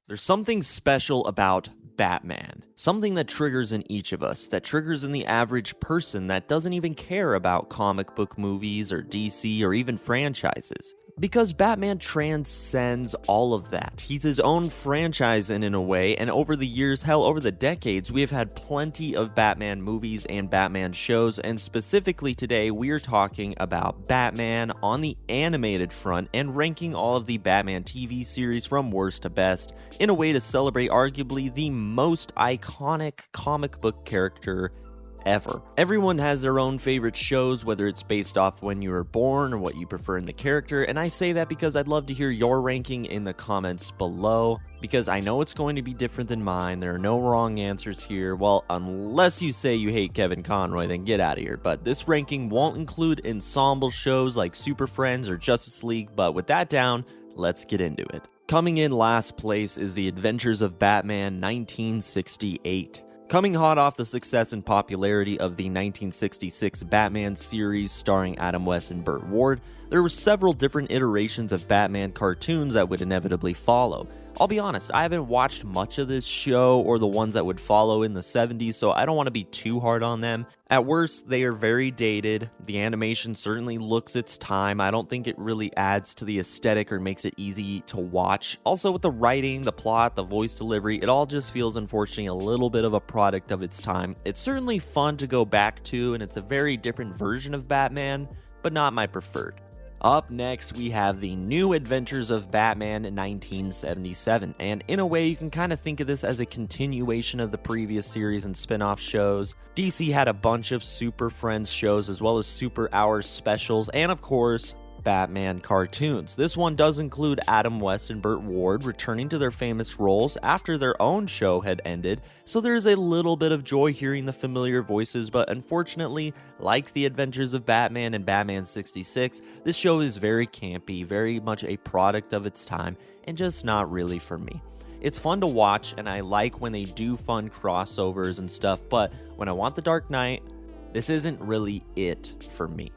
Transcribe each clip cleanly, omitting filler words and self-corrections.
There's something special about Batman. Something that triggers in each of us, that triggers in the average person that doesn't even care about comic book movies or DC or even franchises. Because Batman transcends all of that. He's his own franchise in a way, and over the years, hell, over the decades, we have had plenty of Batman movies and Batman shows, and specifically today, we are talking about Batman on the animated front and ranking all of the Batman TV series from worst to best in a way to celebrate arguably the most iconic comic book character ever. Everyone has their own favorite shows, whether it's based off when you were born or what you prefer in the character, and I say that because I'd love to hear your ranking in the comments below, because I know it's going to be different than mine. There are no wrong answers here. Well, unless you say you hate Kevin Conroy, then get out of here. But this ranking won't include ensemble shows like Super Friends or Justice League, but with that down, let's get into it. Coming in last place is The Adventures of Batman 1968. Coming hot off the success and popularity of the 1966 Batman series starring Adam West and Burt Ward, there were several different iterations of Batman cartoons that would inevitably follow. I'll be honest, I haven't watched much of this show or the ones that would follow in the 70s, so I don't want to be too hard on them. At worst, they are very dated. The animation certainly looks its time. I don't think it really adds to the aesthetic or makes it easy to watch. Also, with the writing, the plot, the voice delivery, it all just feels, unfortunately, a little bit of a product of its time. It's certainly fun to go back to, and it's a very different version of Batman, but not my preferred. Up next, we have The New Adventures of Batman in 1977, and in a way, you can kind of think of this as a continuation of the previous series and spin-off shows. DC had a bunch of Super Friends shows, as well as Super Hours specials, and of course, Batman cartoons. This one does include Adam West and Burt Ward returning to their famous roles after their own show had ended, so there's a little bit of joy hearing the familiar voices, but unfortunately, like The Adventures of Batman and Batman 66, this show is very campy, very much a product of its time, and just not really for me. It's fun to watch, and I like when they do fun crossovers and stuff, but when I want The Dark Knight, this isn't really it for me.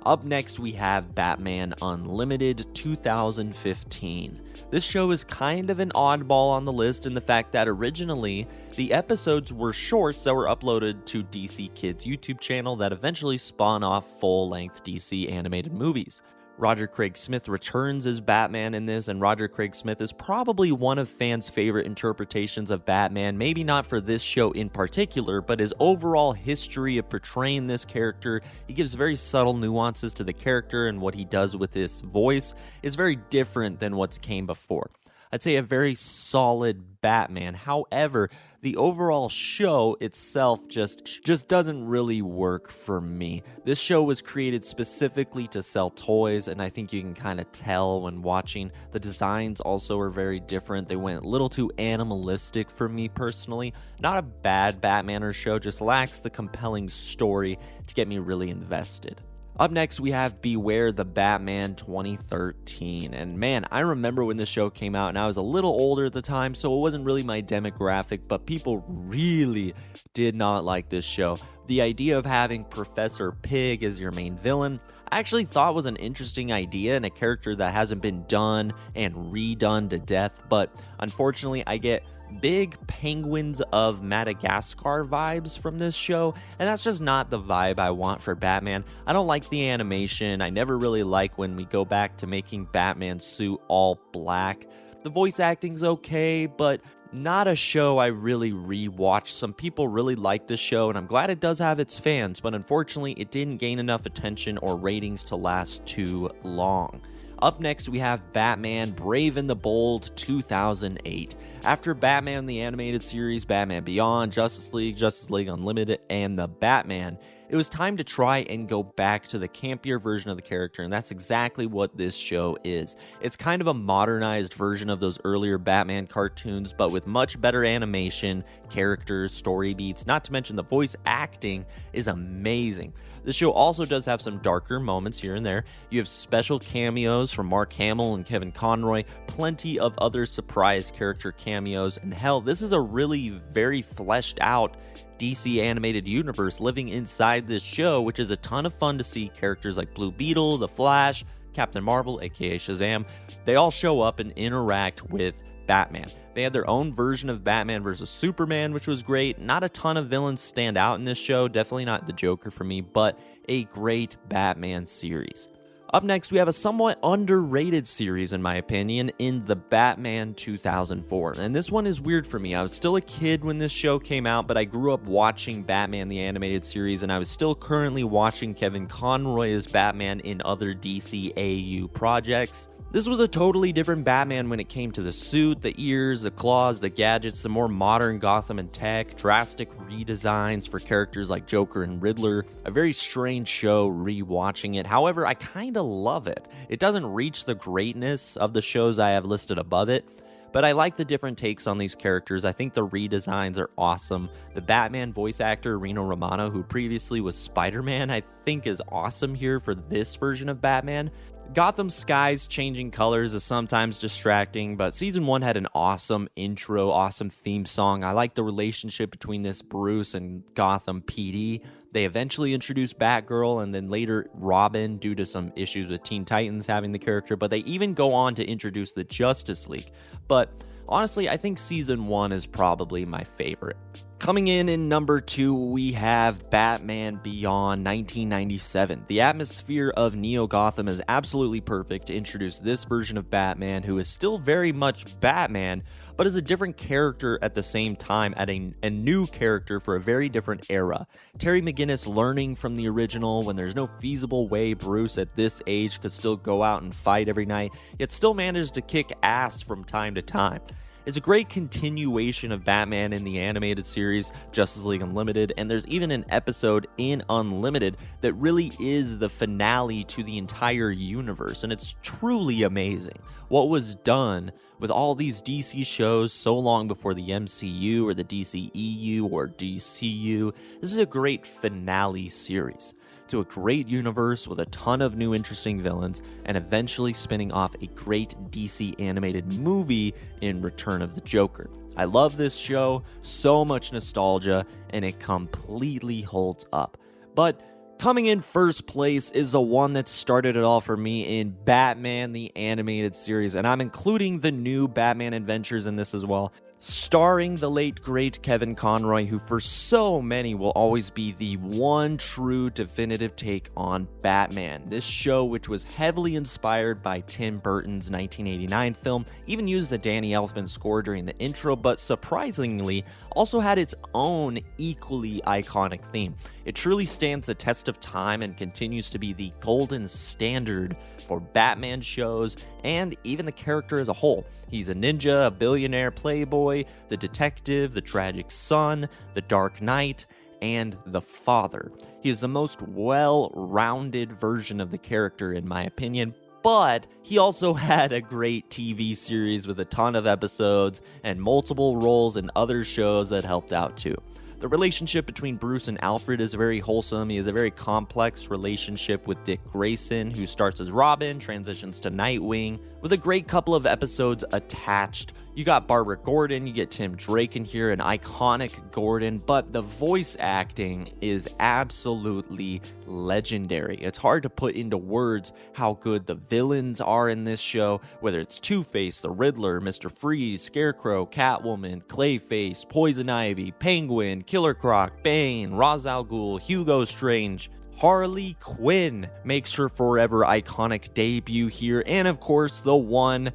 Up next, we have Batman Unlimited 2015. This show is kind of an oddball on the list in the fact that originally, the episodes were shorts that were uploaded to DC Kids' YouTube channel that eventually spawn off full-length DC animated movies. Roger Craig Smith returns as Batman in this, and Roger Craig Smith is probably one of fans' favorite interpretations of Batman, maybe not for this show in particular, but his overall history of portraying this character. He gives very subtle nuances to the character, and what he does with his voice is very different than what's came before. I'd say a very solid Batman. However, the overall show itself just doesn't really work for me. This show was created specifically to sell toys, and I think you can kind of tell when watching. The designs also are very different. They went a little too animalistic for me personally. Not a bad Batman or show, just lacks the compelling story to get me really invested. Up next, we have Beware the Batman 2013, and man, I remember when this show came out, and I was a little older at the time, so it wasn't really my demographic, but people really did not like this show. The idea of having Professor Pig as your main villain, I actually thought was an interesting idea and a character that hasn't been done and redone to death, but unfortunately, I get big Penguins of Madagascar vibes from this show, and that's just not the vibe I want for Batman. I don't like the animation. I never really like when we go back to making Batman's suit all black. The voice acting's okay, but not a show I really rewatch. Some people really like this show, and I'm glad it does have its fans, but unfortunately, it didn't gain enough attention or ratings to last too long. Up next, we have Batman Brave and the Bold 2008. After Batman the Animated Series, Batman Beyond, Justice League Unlimited, and The Batman, it was time to try and go back to the campier version of the character, and that's exactly what this show is. It's kind of a modernized version of those earlier Batman cartoons, but with much better animation, characters, story beats, not to mention the voice acting is amazing. The show also does have some darker moments here and there. You have special cameos from Mark Hamill and Kevin Conroy, plenty of other surprise character cameos, and hell, this is a really very fleshed out DC animated universe living inside this show, which is a ton of fun to see. Characters like Blue Beetle, The Flash, Captain Marvel, aka Shazam, they all show up and interact with Batman. They had their own version of Batman vs. Superman, which was great. Not a ton of villains stand out in this show, definitely not the Joker for me, but a great Batman series. Up next, we have a somewhat underrated series, in my opinion, in The Batman 2004. And this one is weird for me. I was still a kid when this show came out, but I grew up watching Batman the Animated Series, and I was still currently watching Kevin Conroy as Batman in other DCAU projects. This was a totally different Batman when it came to the suit, the ears, the claws, the gadgets, the more modern Gotham and tech, drastic redesigns for characters like Joker and Riddler. A very strange show rewatching it. However, I kind of love it. It doesn't reach the greatness of the shows I have listed above it, but I like the different takes on these characters. I think the redesigns are awesome. The Batman voice actor, Reno Romano, who previously was Spider-Man, I think is awesome here for this version of Batman. Gotham skies changing colors is sometimes distracting, but season 1 had an awesome intro, awesome theme song. I like the relationship between this Bruce and Gotham PD. They eventually introduced Batgirl and then later Robin due to some issues with Teen Titans having the character, but they even go on to introduce the Justice League. But honestly, I think season 1 is probably my favorite. Coming in number 2, we have Batman Beyond 1997. The atmosphere of Neo Gotham is absolutely perfect to introduce this version of Batman, who is still very much Batman, but is a different character at the same time, adding a new character for a very different era. Terry McGinnis learning from the original when there's no feasible way Bruce at this age could still go out and fight every night, yet still managed to kick ass from time to time. It's a great continuation of Batman in the animated series, Justice League Unlimited, and there's even an episode in Unlimited that really is the finale to the entire universe, and it's truly amazing. What was done with all these DC shows so long before the MCU or the DCEU or DCU, this is a great finale series to a great universe with a ton of new interesting villains, and eventually spinning off a great DC animated movie in Return of the Joker. I love this show, so much nostalgia, and it completely holds up. But coming in first place is the one that started it all for me in Batman the Animated Series, and I'm including the new Batman Adventures in this as well. Starring the late great Kevin Conroy, who for so many will always be the one true definitive take on Batman. This show, which was heavily inspired by Tim Burton's 1989 film, even used the Danny Elfman score during the intro, but surprisingly also had its own equally iconic theme. It truly stands the test of time and continues to be the golden standard for Batman shows and even the character as a whole. He's a ninja, a billionaire playboy, the detective, the tragic son, the Dark Knight, and the father. He is the most well-rounded version of the character in my opinion, but he also had a great TV series with a ton of episodes and multiple roles in other shows that helped out too. The relationship between Bruce and Alfred is very wholesome. He has a very complex relationship with Dick Grayson, who starts as Robin, transitions to Nightwing, with a great couple of episodes attached. You got Barbara Gordon, you get Tim Drake in here, an iconic Gordon, but the voice acting is absolutely legendary. It's hard to put into words how good the villains are in this show, whether it's Two-Face, the Riddler, Mr. Freeze, Scarecrow, Catwoman, Clayface, Poison Ivy, Penguin, Killer Croc, Bane, Ra's al Ghul, Hugo Strange. Harley Quinn makes her forever iconic debut here, and of course the one,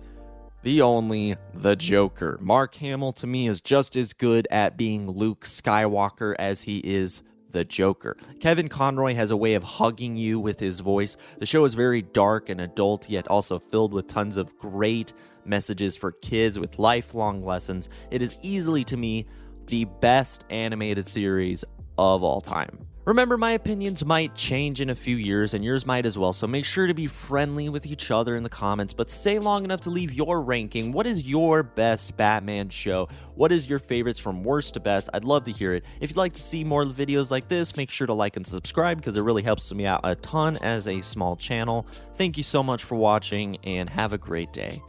the only, the Joker. Mark Hamill to me is just as good at being Luke Skywalker as he is the Joker. Kevin Conroy has a way of hugging you with his voice. The show is very dark and adult, yet also filled with tons of great messages for kids with lifelong lessons. It is easily, to me, the best animated series of all time. Remember, my opinions might change in a few years, and yours might as well, so make sure to be friendly with each other in the comments, but stay long enough to leave your ranking. What is your best Batman show? What is your favorites from worst to best? I'd love to hear it. If you'd like to see more videos like this, make sure to like and subscribe, because it really helps me out a ton as a small channel. Thank you so much for watching, and have a great day.